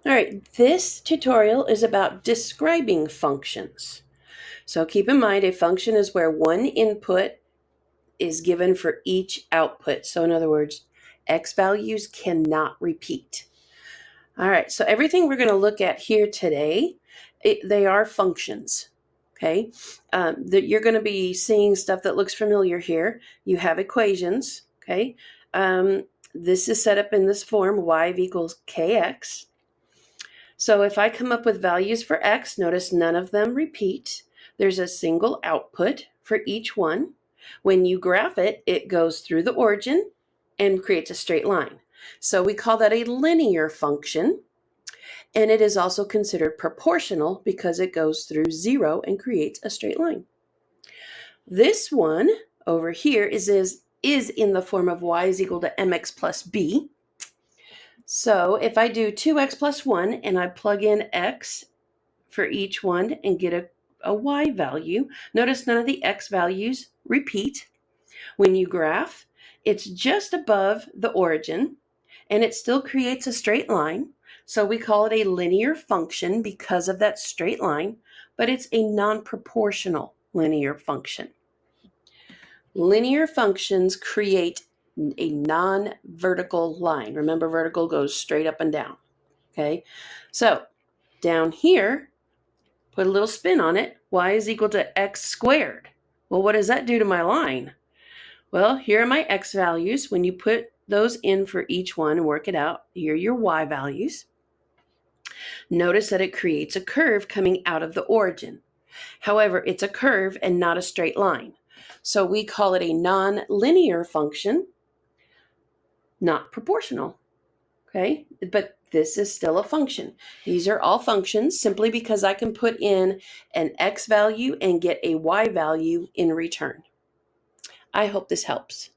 All right, this tutorial is about describing functions. So keep in mind, a function is where one input is given for each output. So in other words, x values cannot repeat. All right, so everything we're going to look at here today, they are functions. Okay, you're going to be seeing stuff that looks familiar here. You have equations. Okay, this is set up in this form: y equals kx. So if I come up with values for x, notice none of them repeat. There's a single output for each one. When you graph it, it goes through the origin and creates a straight line. So we call that a linear function. And it is also considered proportional because it goes through 0 and creates a straight line. This one over here is in the form of y is equal to mx plus b. So if I do 2x plus 1 and I plug in x for each one and get a y value, notice none of the x values repeat. When you graph, it's just above the origin and it still creates a straight line. So we call it a linear function because of that straight line, but it's a non-proportional linear function. Linear functions create a non-vertical line. Remember, vertical goes straight up and down. Okay, so down here, put a little spin on it. Y is equal to x squared. Well, what does that do to my line? Well, here are my x values. When you put those in for each one and work it out, here are your y values. Notice that it creates a curve coming out of the origin. However, it's a curve and not a straight line. So we call it a non-linear function, not proportional. Okay, but this is still a function. These are all functions simply because I can put in an x value and get a y value in return. I hope this helps.